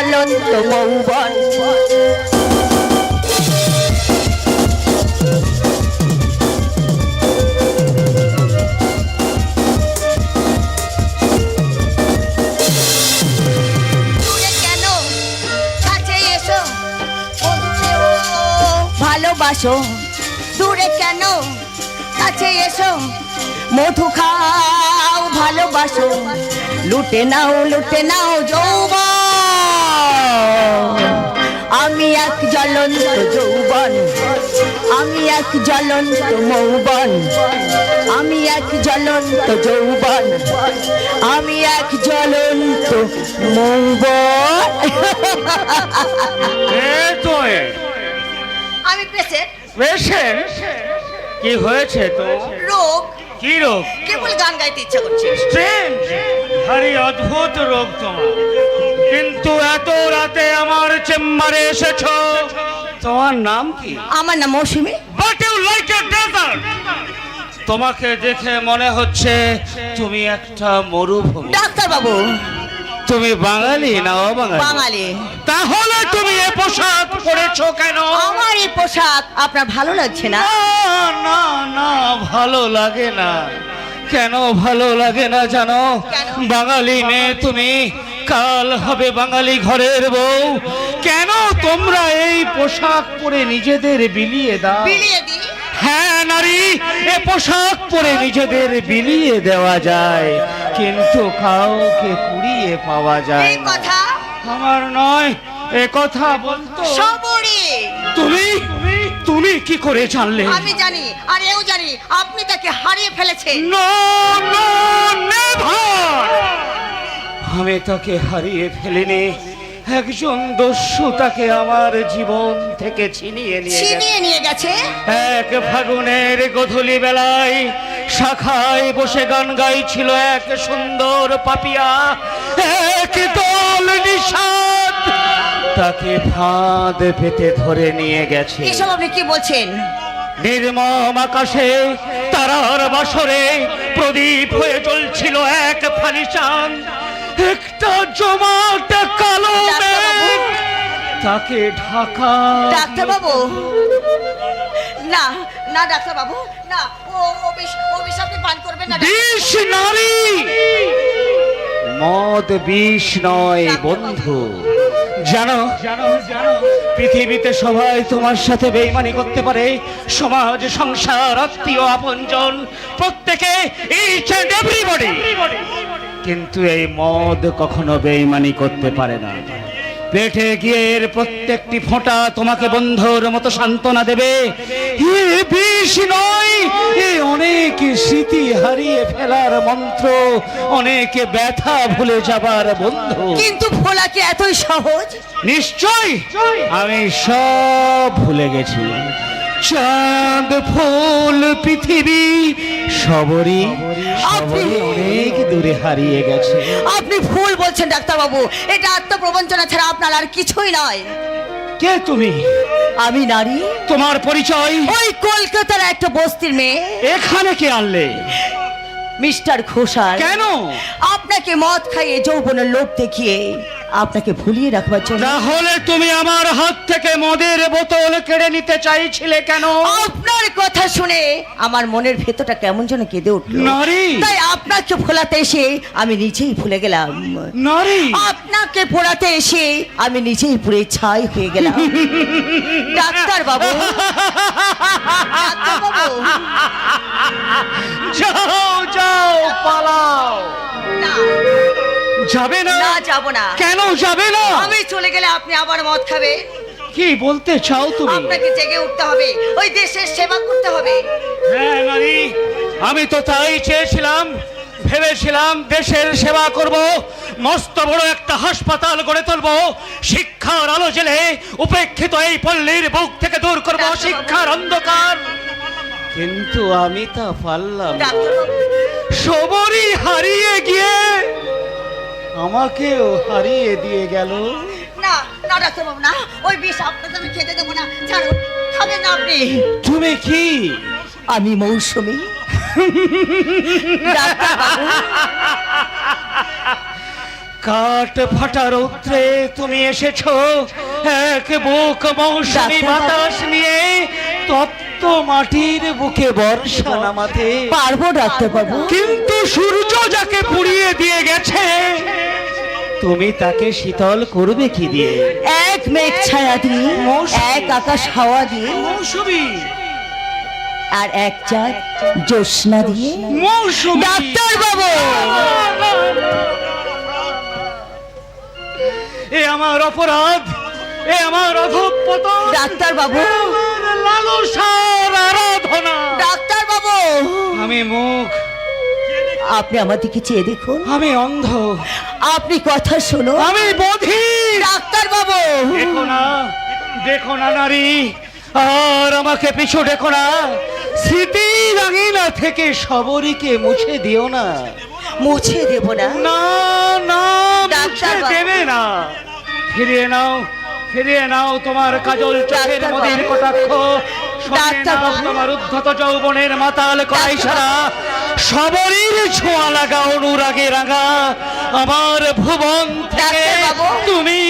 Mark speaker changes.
Speaker 1: জ্বলন্ত মৌবন। ভালোবাসো দূরে কেন কাছে এসো, মধু খাও ভালোবাসো, লুটে নাও যৌবন। আমি এক জ্বলন্ত যৌবন, আমি এক জ্বলন্ত মৌবন, আমি এক জ্বলন্ত যৌবন, আমি এক জ্বলন্ত মৌবন।
Speaker 2: আমি
Speaker 3: পেশেন্ট কি হয়েছে তো?
Speaker 2: রোগ।
Speaker 3: কি রোগ?
Speaker 2: কেবল গান গাইতে ইচ্ছা করছে।
Speaker 3: স্ট্রেঞ্জ, ভারী অদ্ভুত রোগ তোমার। কিন্তু এত রাতে আমার চেম্বারে এসেছো, তোমার নাম কি?
Speaker 2: আমার নাম Mousumi.
Speaker 3: But you like a dessert. তোমাকে দেখে মনে হচ্ছে তুমি একটা মরুভূমি।
Speaker 2: ডাক্তার বাবু,
Speaker 3: তুমি বাঙালি না অবাঙালি?
Speaker 2: বাঙালি।
Speaker 3: তাহলে তুমি এ পোশাক পরেছো কেন?
Speaker 2: আমার এই পোশাক আপনার ভালো লাগছে না?
Speaker 3: না না, ভালো লাগে না। কেন ভালো লাগে না জানো? বাঙালি নে তুমি, কাল হবে বাঙালি ঘরের বউ। কেন তোমরা এই পোশাক পরে নিজেদের বিলিয়ে দাও?
Speaker 2: বিলিয়ে দিই?
Speaker 3: হ্যাঁ নারী, এ পোশাক পরে নিজেদের বিলিয়ে দেওয়া যায়, কিন্তু কাউকে কুড়িয়ে পাওয়া যায়
Speaker 2: এই কথা
Speaker 3: আমার নয়, এ কথা বলতো
Speaker 2: সবরি।
Speaker 3: তুমি তুমি কি করে জানলে?
Speaker 2: আমি জানি, আর এও জানি আপনি তাকে হারিয়ে ফেলেছেন।
Speaker 3: নো নো নেভার, আমি তাকে হারিয়ে ফেলিনি। একজন দস্যু তাকে আমার জীবন থেকে ছিনিয়ে
Speaker 2: নিয়ে গেছে।
Speaker 3: এক ফাগুনের গধূলি বেলায় শাখায় বসে গান গাইছিল এক সুন্দর পাপিয়া, এক দল নিষাদ তাকে ফাঁদ পেতে ধরে নিয়ে গেছে।
Speaker 2: এসব আপনি কি বলছেন?
Speaker 3: নির্মম আকাশে তারার বাসরে প্রদীপ হয়ে জ্বলছিল এক ফালি চাঁদ। একটা জমাট কালো মেঘ তাকে ঢাকা।
Speaker 2: ডাক্তার বাবু, না না ডাক্তার বাবু, না, ও বিষ আপনি পান করবেন না।
Speaker 3: বিষ নারী, মদ বিষ নয় বন্ধু। জানো পৃথিবীতে সবাই তোমার সাথে বেঈমানি করতে পারে, সমাজ, সংসার, আত্মীয়, আপনজন, প্রত্যেকে, ইচ এন্ড এভরিবডি। কিন্তু এই মদ কখনো বেঈমানি করতে পারে না। পেটে গিয়ে এর প্রত্যেকটি ফোঁটা তোমাকে বন্ধুর মতো সান্ত্বনা দেবে। এ বিষ নয়, এ অনেক স্মৃতি হারিয়ে ফেলার মন্ত্র, অনেক ব্যথা ভুলে যাবার বন্ধু।
Speaker 2: কিন্তু ভোলা কি এতই সহজ?
Speaker 3: নিশ্চয়, আমি সব ভুলে গেছি। চাঁদ, ফুল, পৃথিবী সবরই অনেক দূরে হারিয়ে গেছে।
Speaker 2: আপনি ভুল বলছেন ডাক্তার বাবু, এটা আত্মপ্রবঞ্চনা ছাড়া আপনার আর কিছুই নয়।
Speaker 3: কে তুমি?
Speaker 2: আমি নারী।
Speaker 3: তোমার পরিচয়?
Speaker 2: ওই কলকাতার একটা বস্তির মেয়ে।
Speaker 3: এখানে কে আনলে?
Speaker 2: মিস্টার ঘোষাল।
Speaker 3: কেন?
Speaker 2: আপনাকে মদ খাইয়ে যৌবনের লোভ দেখিয়ে আপনাকে ভুলিয়ে রাখবার জন্য।
Speaker 3: তাহলে তুমি আমার হাত থেকে মদের বোতল কেড়ে নিতে চাইছিলে কেন?
Speaker 2: আপনার কথা শুনে আমার মনের ভেতরটা কেমন যেন কেঁদে উঠল।
Speaker 3: নারী,
Speaker 2: তাই আপনাকে ভোলাতে এসে আমি নিজেই ভুলে গেলাম।
Speaker 3: নারী,
Speaker 2: আপনাকে পোড়াতে এসে আমি নিজেই পুড়ে ছাই হয়ে গেলাম। ডাক্তার বাবু, ডাক্তার বাবু,
Speaker 3: যাও যাও, পালাও।
Speaker 2: না,
Speaker 3: যাবে না?
Speaker 2: না যাব না।
Speaker 3: কেন যাবে না?
Speaker 2: আমি চলে গেলে আপনি আবার মদ খাবে।
Speaker 3: কি বলতে চাও তুমি?
Speaker 2: আপনাকে জেগে উঠতে হবে, ওই দেশের সেবা করতে হবে।
Speaker 3: হ্যাঁ নারী, আমি তো তাই চেয়েছিলাম। ভেবেছিলাম দেশের সেবা করব, মস্ত বড় একটা হাসপাতাল গড়ে তুলব, শিক্ষার আলো জেলে উপেক্ষিত এই পল্লীর বুক থেকে দূর করব শিক্ষার অন্ধকার। কিন্তু আমি তা পারলাম না। সবরই হারিয়ে গিয়ে আমাকেও হারিয়ে দিয়ে গেল।
Speaker 2: না না ডাক্তার বাবু, না, ওই বিষ আপনাকে আমি খেতে দেবো না। ছাড়ুন, খাবেন না আপনি।
Speaker 3: তুমি কি?
Speaker 2: আমি মৌসুমী। ডাক্তার বাবু,
Speaker 3: কাঠ ফাটা রৌদ্রে তুমি এসেছো এক বুক মৌসুমি
Speaker 1: ডাক্তার
Speaker 3: বাতাস নিয়ে তপ্ত মাটির বুকে বর্ষা নামাতে।
Speaker 1: পারবো ডাক্তারবাবু।
Speaker 3: কিন্তু সূর্য যাকে পুড়িয়ে দিয়ে গেছে তুমি তাকে শীতল করবে কি দিয়ে?
Speaker 1: এক মেঘ ছায়া দিয়ে,
Speaker 3: মৌসুমী।
Speaker 1: এক আকাশ হাওয়া দিয়ে,
Speaker 3: মৌসুমী,
Speaker 1: আর এক চাঁদ জ্যোৎস্না দিয়ে।
Speaker 3: মৌসুমী।
Speaker 1: ডাক্তারবাবু,
Speaker 3: এ আমার অপরাধ, এ আমার অধঃপতন,
Speaker 1: ডাক্তারবাবু,
Speaker 3: আমার লালসার আরাধনা।
Speaker 1: ডাক্তারবাবু,
Speaker 3: আমি মুখ,
Speaker 1: আপনি আমার দিকে চেয়ে দেখুন।
Speaker 3: আমি অন্ধ,
Speaker 1: আপনি কথা শুনুন।
Speaker 3: আমি বধির।
Speaker 1: ডাক্তারবাবু,
Speaker 3: দেখো না, দেখো না নারী, আর আমাকে পিছু দেখো না। স্মৃতির আঙিনা থেকে সবরীকে মুছে দিও না।
Speaker 1: মুছে দেব না।
Speaker 3: না না, মুছে
Speaker 1: ডাক্তারবাবু।
Speaker 3: দেবে না। ফিরিয়ে নাও, ফিরিয়ে নাও তোমার কাজল চোখের
Speaker 1: ডাক্তারবাবু।
Speaker 3: মদির কটাক্ষ। সরিয়ে নাও
Speaker 1: ডাক্তারবাবু।
Speaker 3: তোমার উদ্ধত যৌবনের মাতাল করাই সারা। সবরীর ছোঁয়া লাগা অনুরাগে রাঙা আমার ভুবন থেকে
Speaker 1: ডাক্তারবাবু।
Speaker 3: তুমি